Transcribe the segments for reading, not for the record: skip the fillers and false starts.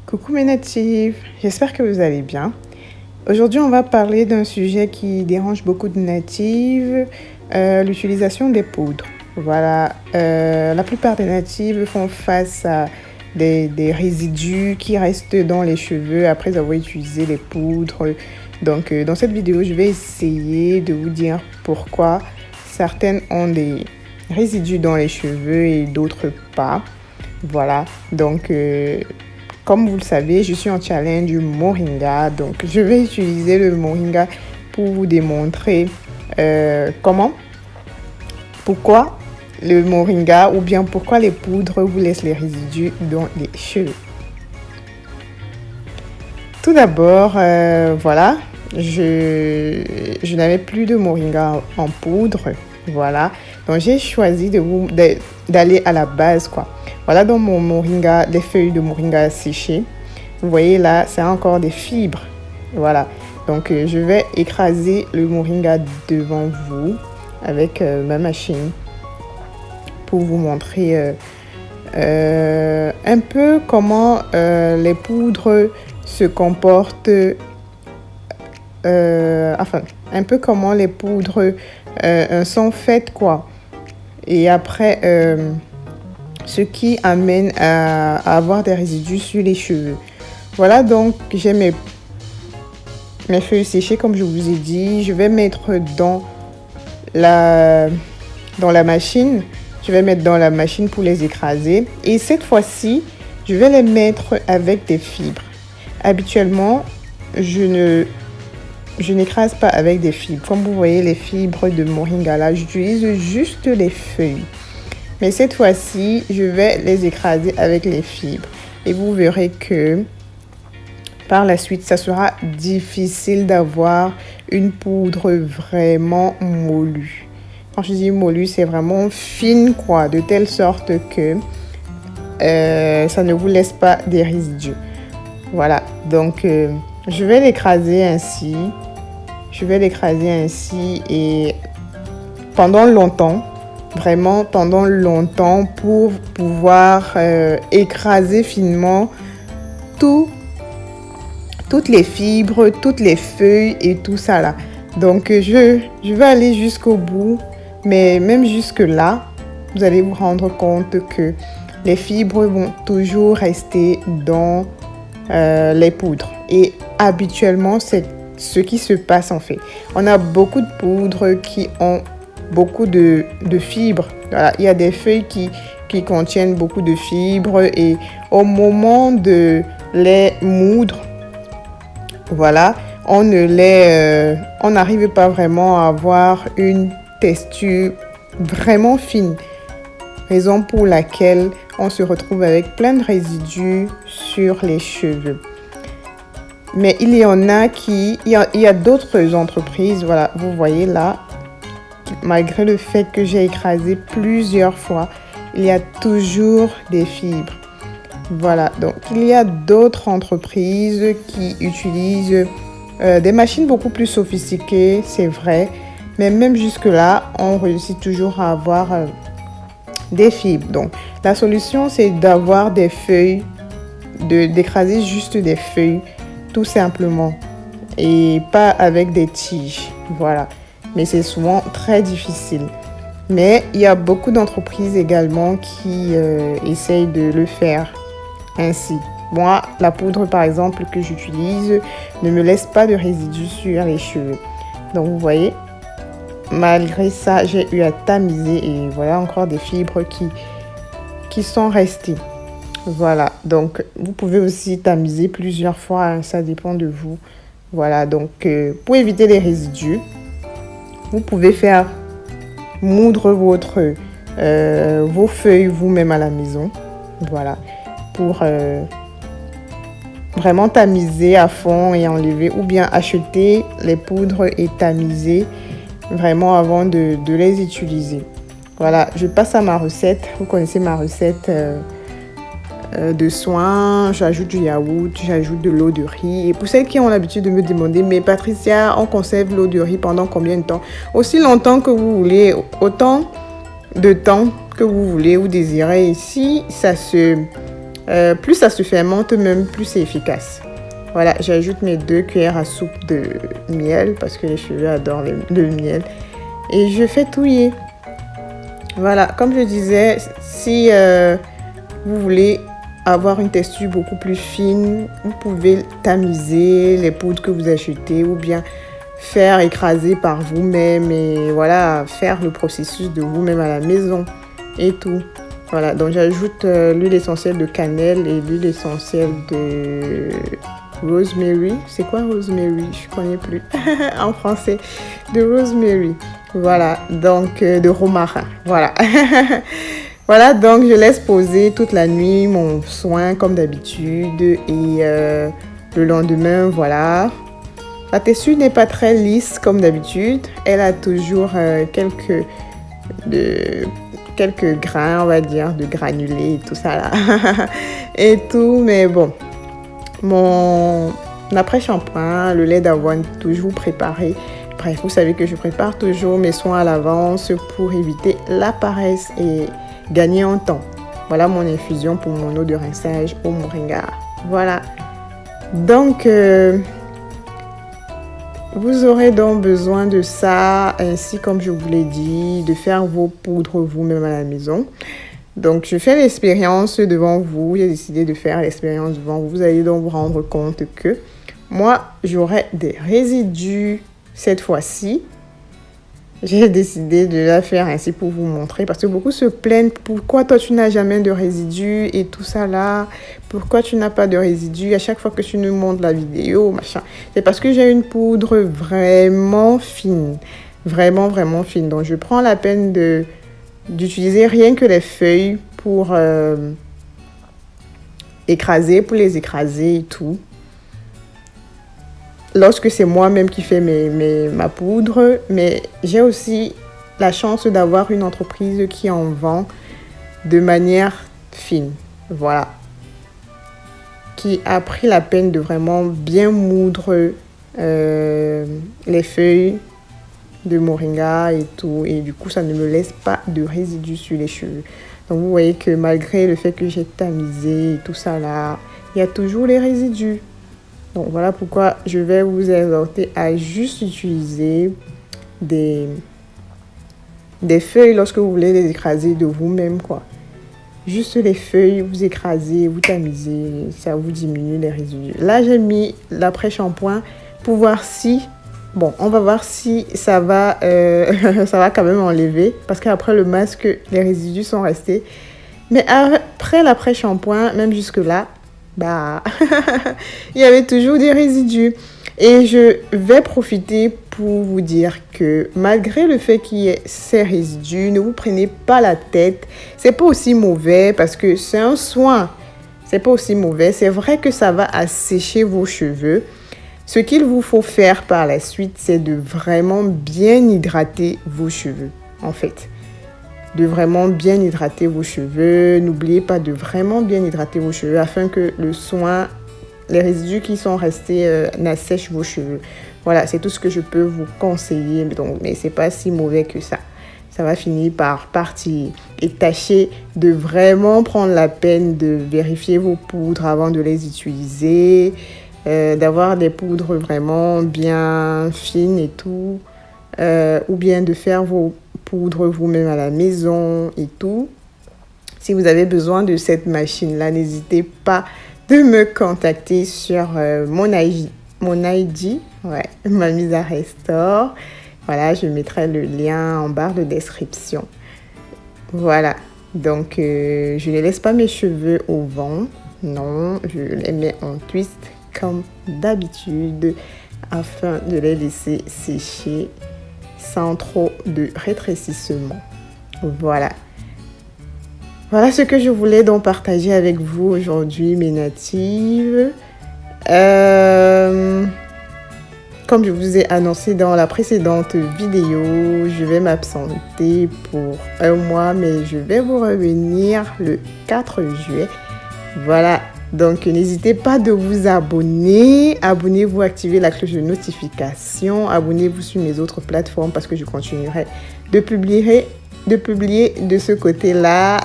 Coucou mes natifs, j'espère que vous allez bien. Aujourd'hui, on va parler d'un sujet qui dérange beaucoup de natives, l'utilisation des poudres. Voilà, la plupart des natives font face à des résidus qui restent dans les cheveux après avoir utilisé les poudres. Donc, dans cette vidéo, je vais essayer de vous dire pourquoi certaines ont des résidus dans les cheveux et d'autres pas. Voilà, donc... Comme vous le savez, je suis en challenge Moringa, donc je vais utiliser le Moringa pour vous démontrer pourquoi le Moringa ou bien pourquoi les poudres vous laissent les résidus dans les cheveux. Tout d'abord, voilà, je n'avais plus de Moringa en poudre, voilà, donc j'ai choisi d'aller à la base, quoi. Voilà dans mon moringa, les feuilles de moringa séchées. Vous voyez là, c'est encore des fibres. Voilà. Donc, je vais écraser le moringa devant vous avec ma machine pour vous montrer un peu comment les poudres se comportent. Un peu comment les poudres sont faites, quoi. Et après... ce qui amène à avoir des résidus sur les cheveux. Voilà, donc j'ai mes feuilles séchées, comme je vous ai dit. Je vais mettre dans la machine. Je vais mettre dans la machine pour les écraser. Et cette fois-ci, je vais les mettre avec des fibres. Habituellement, je n'écrase pas avec des fibres. Comme vous voyez, les fibres de moringa là, j'utilise juste les feuilles. Mais cette fois-ci, je vais les écraser avec les fibres. Et vous verrez que par la suite, ça sera difficile d'avoir une poudre vraiment mollue. Quand je dis mollue, c'est vraiment fine, quoi. De telle sorte que ça ne vous laisse pas des résidus. Voilà. Donc, je vais l'écraser ainsi. Et pendant longtemps. Vraiment pendant longtemps pour pouvoir écraser finement toutes les fibres, toutes les feuilles et tout ça là. Donc je vais aller jusqu'au bout, mais même jusque là, vous allez vous rendre compte que les fibres vont toujours rester dans les poudres. Et habituellement, c'est ce qui se passe en fait. On a beaucoup de poudres qui ont beaucoup de fibres. Voilà. Il y a des feuilles qui contiennent beaucoup de fibres et au moment de les moudre, voilà, on n'arrive pas vraiment à avoir une texture vraiment fine. Raison pour laquelle on se retrouve avec plein de résidus sur les cheveux. Mais il y a d'autres entreprises, voilà, vous voyez là, malgré le fait que j'ai écrasé plusieurs fois, il y a toujours des fibres. Voilà, donc il y a d'autres entreprises qui utilisent des machines beaucoup plus sophistiquées, c'est vrai. Mais même jusque-là, on réussit toujours à avoir des fibres. Donc la solution, c'est d'avoir des feuilles, d'écraser juste des feuilles, tout simplement. Et pas avec des tiges, voilà. Mais c'est souvent très difficile. Mais il y a beaucoup d'entreprises également qui essayent de le faire ainsi. Moi, la poudre par exemple que j'utilise ne me laisse pas de résidus sur les cheveux. Donc vous voyez, malgré ça, j'ai eu à tamiser et voilà encore des fibres qui sont restées. Voilà, donc vous pouvez aussi tamiser plusieurs fois, hein, ça dépend de vous. Voilà, donc pour éviter les résidus, vous pouvez faire moudre vos feuilles vous-même à la maison. Voilà. Pour vraiment tamiser à fond et enlever. Ou bien acheter les poudres et tamiser vraiment avant de les utiliser. Voilà. Je passe à ma recette. Vous connaissez ma recette de soins, j'ajoute du yaourt, j'ajoute de l'eau de riz. Et pour celles qui ont l'habitude de me demander, mais Patricia, on conserve l'eau de riz pendant combien de temps? Aussi longtemps que vous voulez, autant de temps que vous voulez ou désirez. Et si ça se plus ça se fermente, même plus c'est efficace. Voilà, j'ajoute mes 2 cuillères à soupe de miel parce que les cheveux adorent le miel. Et je fais touiller. Voilà, comme je disais, si vous voulez avoir une texture beaucoup plus fine, vous pouvez tamiser les poudres que vous achetez ou bien faire écraser par vous-même et voilà, faire le processus de vous-même à la maison et tout. Voilà, donc j'ajoute l'huile essentielle de cannelle et l'huile essentielle de rosemary. C'est quoi rosemary? Je connais plus en français. De rosemary. Voilà, donc de romarin. Voilà. Voilà, donc je laisse poser toute la nuit mon soin comme d'habitude et le lendemain, voilà. La texture n'est pas très lisse comme d'habitude. Elle a toujours quelques grains, on va dire, de granulés et tout ça là. Et tout, mais bon. Mon après-shampoing, le lait d'avoine toujours préparé. Bref, vous savez que je prépare toujours mes soins à l'avance pour éviter la paresse et gagner en temps. Voilà mon infusion pour mon eau de rinçage au moringa. Voilà. Donc, vous aurez donc besoin de ça, ainsi comme je vous l'ai dit, de faire vos poudres vous-même à la maison. Donc, je fais l'expérience devant vous. J'ai décidé de faire l'expérience devant vous. Vous allez donc vous rendre compte que moi, j'aurai des résidus cette fois-ci. J'ai décidé de la faire ainsi pour vous montrer parce que beaucoup se plaignent. Pourquoi toi tu n'as jamais de résidus et tout ça là? Pourquoi tu n'as pas de résidus à chaque fois que tu nous montres la vidéo, machin? C'est parce que j'ai une poudre vraiment fine. Vraiment, vraiment fine. Donc je prends la peine d'utiliser rien que les feuilles pour les écraser et tout. Lorsque c'est moi-même qui fais ma poudre, mais j'ai aussi la chance d'avoir une entreprise qui en vend de manière fine, voilà, qui a pris la peine de vraiment bien moudre les feuilles de moringa et tout, et du coup ça ne me laisse pas de résidus sur les cheveux. Donc vous voyez que malgré le fait que j'ai tamisé et tout ça là, il y a toujours les résidus. Donc voilà pourquoi je vais vous exhorter à juste utiliser des feuilles lorsque vous voulez les écraser de vous-même, quoi. Juste les feuilles, vous écrasez, vous tamisez, ça vous diminue les résidus. Là, j'ai mis l'après-shampoing pour voir si... Bon, on va voir si ça va, ça va quand même enlever. Parce qu'après le masque, les résidus sont restés. Mais après l'après-shampoing, même jusque-là, bah, il y avait toujours des résidus. Et je vais profiter pour vous dire que malgré le fait qu'il y ait ces résidus, ne vous prenez pas la tête. C'est pas aussi mauvais parce que c'est un soin. C'est pas aussi mauvais. C'est vrai que ça va assécher vos cheveux. Ce qu'il vous faut faire par la suite, c'est de vraiment bien hydrater vos cheveux, en fait. De vraiment bien hydrater vos cheveux. N'oubliez pas de vraiment bien hydrater vos cheveux afin que le soin, les résidus qui sont restés n'assèchent vos cheveux. Voilà, c'est tout ce que je peux vous conseiller. Mais c'est pas si mauvais que ça. Ça va finir par partir. Et tâchez de vraiment prendre la peine de vérifier vos poudres avant de les utiliser. D'avoir des poudres vraiment bien fines et tout. Ou bien de faire vos poudre vous-même à la maison et tout. Si vous avez besoin de cette machine-là, n'hésitez pas de me contacter sur mon ID, ouais, Mamisa Restore. Voilà, je mettrai le lien en barre de description. Voilà, donc je ne laisse pas mes cheveux au vent. Non, je les mets en twist comme d'habitude afin de les laisser sécher sans trop de rétrécissement. Voilà. Voilà ce que je voulais donc partager avec vous aujourd'hui, mes natives. Comme je vous ai annoncé dans la précédente vidéo, je vais m'absenter pour un mois, mais je vais vous revenir le 4 juillet. Voilà. Donc, n'hésitez pas de vous abonner. Abonnez-vous, activez la cloche de notification. Abonnez-vous sur mes autres plateformes parce que je continuerai de publier de ce côté-là.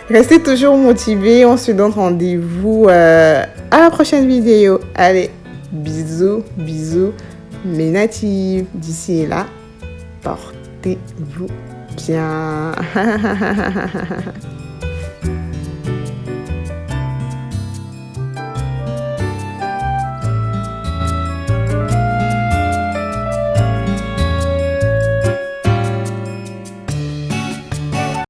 Restez toujours motivés. On se donne rendez-vous à la prochaine vidéo. Allez, bisous, bisous, mes natifs. D'ici là, portez-vous bien.